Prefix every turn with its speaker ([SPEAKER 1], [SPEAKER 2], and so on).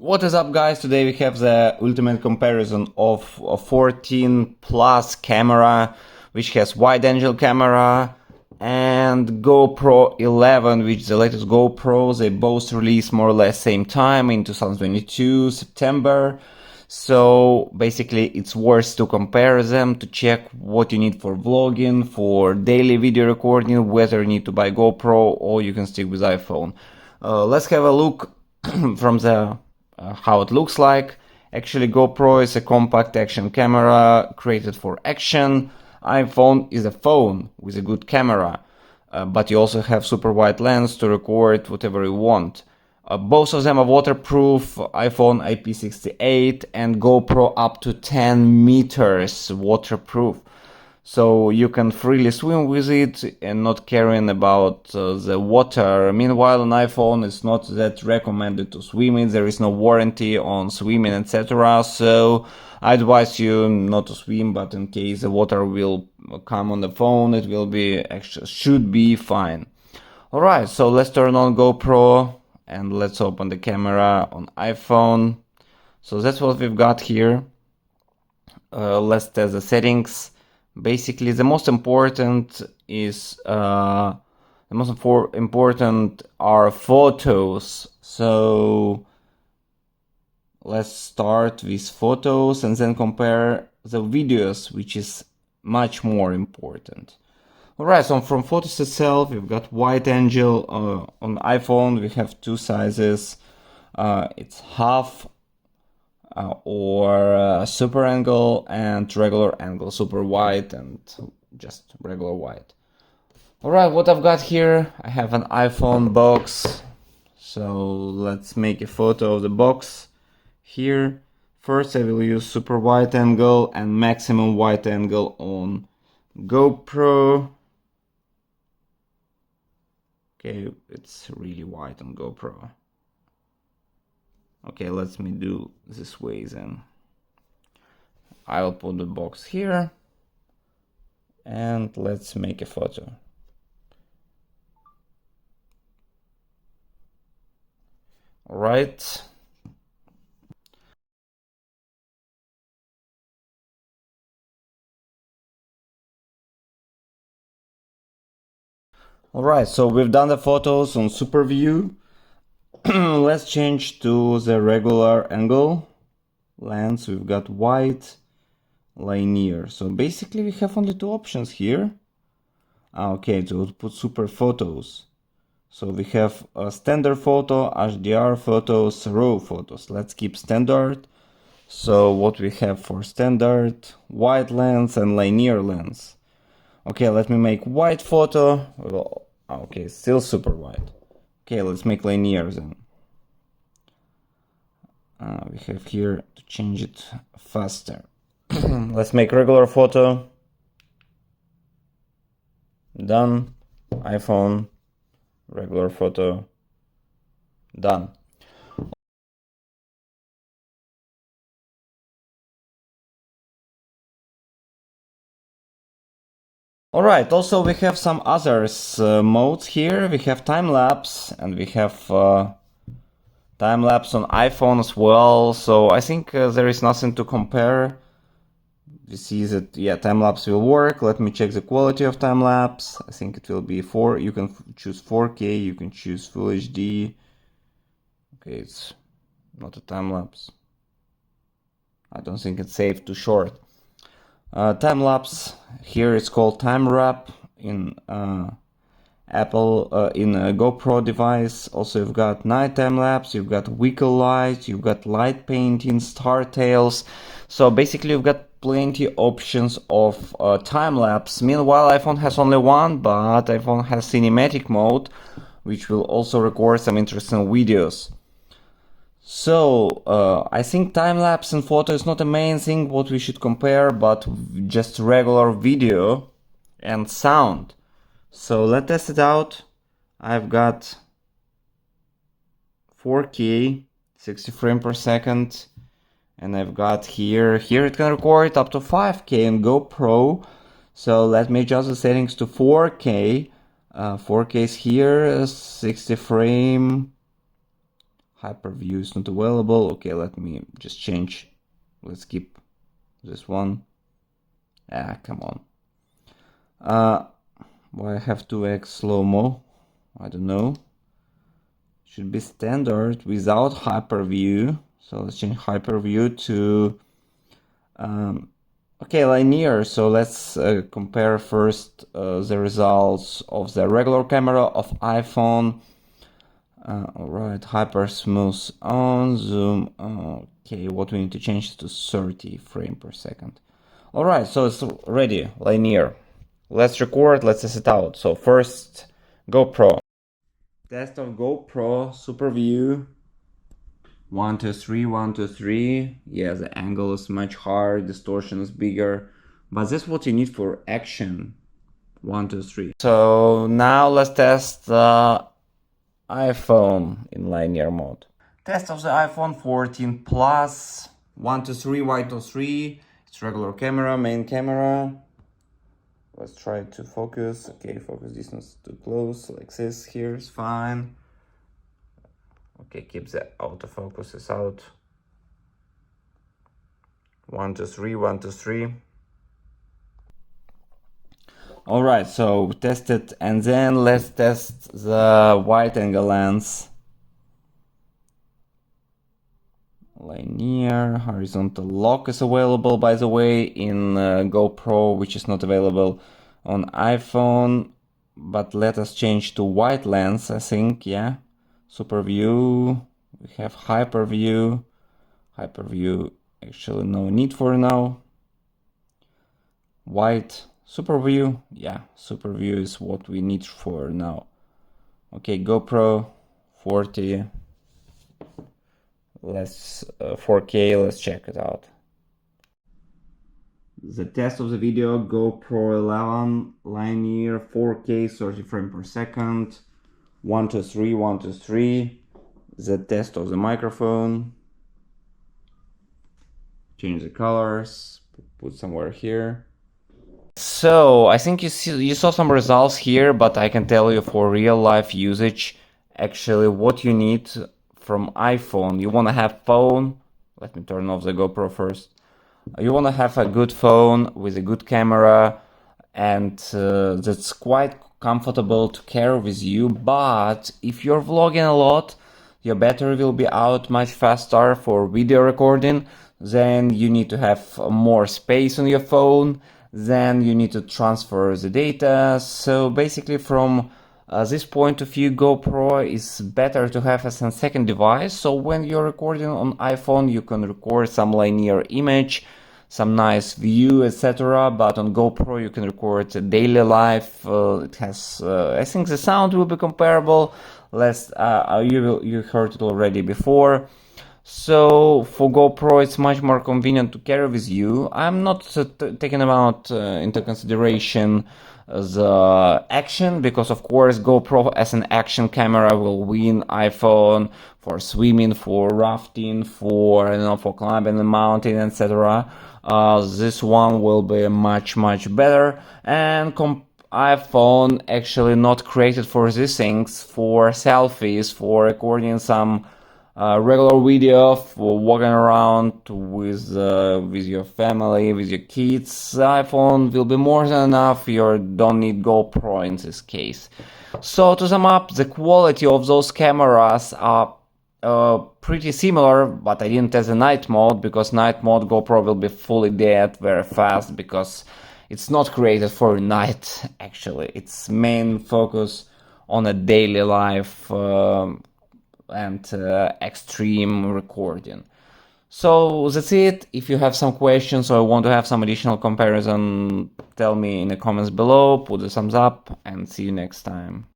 [SPEAKER 1] What is up, guys? Today we have the ultimate comparison of a 14 plus camera, which has wide angle camera, and GoPro 11, which is the latest GoPro. They both released more or less same time in 2022 September. So basically it's worth to compare them to check what you need for vlogging, for daily video recording, whether you need to buy GoPro or you can stick with iPhone. Let's have a look from the how it looks like. Actually, GoPro is a compact action camera created for action. iPhone is a phone with a good camera, but you also have super wide lens to record whatever you want. Both of them are waterproof, iPhone IP68 and GoPro up to 10 meters waterproof. So you can freely swim with it and not caring about the water. Meanwhile, on iPhone it's not that recommended to swim in. There is no warranty on swimming, etc. So I advise you not to swim, but in case the water will come on the phone, it will be actually should be fine. Alright, so let's turn on GoPro and let's open the camera on iPhone. So that's what we've got here. Let's test the settings. Basically, the most important is important are photos. So let's start with photos and then compare the videos, which is much more important. Alright, so from photos itself, we've got wide angle. On iPhone we have two sizes. It's half or super angle and regular angle, super wide and just regular wide. Alright, what I've got here, I have an iPhone box, so let's make a photo of the box here. First I will use super wide angle and maximum wide angle on GoPro. Okay, it's really wide on GoPro. Okay, let me do this way then. I'll put the box here and let's make a photo. All right. All right, so we've done the photos on super view. Let's change to the regular angle lens. We've got wide, linear. So basically we have only two options here. Okay, to put super photos. So we have a standard photo, HDR photos, RAW photos. Let's keep standard. So what we have for standard, wide lens and linear lens. Okay, let me make wide photo. Okay, still super wide. Okay, let's make linear then. We have here to change it faster. Let's make regular photo. Done. iPhone. Regular photo. Done. Alright, also we have some others modes here. We have time-lapse and we have time-lapse on iPhone as well. So I think there is nothing to compare. We see that, yeah, time-lapse will work. Let me check the quality of time-lapse. I think it will be 4. You can choose 4K, you can choose Full HD. Okay, it's not a time-lapse. I don't think it's safe to short. Time-lapse, here it's called time wrap in Apple, in a GoPro device. Also you've got night time-lapse, you've got vehicle light, you've got light painting, star tails. So basically you've got plenty options of time-lapse. Meanwhile, iPhone has only one, but iPhone has cinematic mode, which will also record some interesting videos. So I think time-lapse and photo is not the main thing what we should compare, but just regular video and sound. So let's test it out. I've got 4K 60 frames per second, and I've got here it can record up to 5K on GoPro. So let me adjust the settings to 4K. 4K is here, 60 frame, Hyperview is not available. Okay, let me just change. Let's keep this one. Ah, come on. Why I have 2x slow-mo? I don't know. Should be standard without hyperview. So let's change hyperview to okay, linear. So let's compare first the results of the regular camera of iPhone. Alright, hyper smooth on, zoom. Okay, what we need to change is to 30 frames per second. Alright, so it's ready, linear. Let's record, let's test it out. So first, GoPro. Test of GoPro, super view. 1, 2, 3, 1, 2, 3. Yeah, the angle is much higher, distortion is bigger. But that's what you need for action. 1, 2, 3. So now let's test the iPhone in linear mode. Test of the iPhone 14 Plus. 1, 2, 3, 1, 2, 3. It's regular camera, main camera. Let's try to focus. Okay, focus distance too close, like this. Here is fine. Okay, keep the autofocus is out. 1, 2, 3, 1, 2, 3. All right, so test it, and then let's test the wide angle lens. Linear, horizontal lock is available, by the way, in GoPro, which is not available on iPhone. But let us change to wide lens, I think, yeah. Super view, we have hyperview. Hyperview, actually no need for now. Wide, super view, yeah, super view is what we need for now. Okay, GoPro 40. Let's 4K, let's check it out. The test of the video, GoPro 11 linear 4K 30 frames per second. 1, 2, 3, 1, 2, 3. The test of the microphone. Change the colors, put somewhere here. So I think you saw some results here, but I can tell you for real life usage, actually what you need from iPhone. You want to have phone. Let me turn off the GoPro first. You want to have a good phone with a good camera, and that's quite comfortable to carry with you. But if you're vlogging a lot, your battery will be out much faster for video recording. Then you need to have more space on your phone. Then you need to transfer the data. So basically from this point of view, GoPro is better to have as a second device. So when you're recording on iPhone, you can record some linear image, some nice view, etc. But on GoPro, you can record a daily life. It has, I think the sound will be comparable. You heard it already before. So for GoPro, it's much more convenient to carry with you. I'm not taking about into consideration the action, because of course GoPro as an action camera will win iPhone for swimming, for rafting, for for climbing the mountain, etc. This one will be much better, and iPhone actually not created for these things, for selfies, for recording some regular video, for walking around with your family, with your kids. iPhone will be more than enough. You don't need GoPro in this case. So to sum up, the quality of those cameras are pretty similar, but I didn't test the night mode, because night mode GoPro will be fully dead very fast, because it's not created for night. Actually, its main focus on a daily life and extreme recording. So that's it. If you have some questions or want to have some additional comparison, tell me in the comments below, put a thumbs up, and see you next time.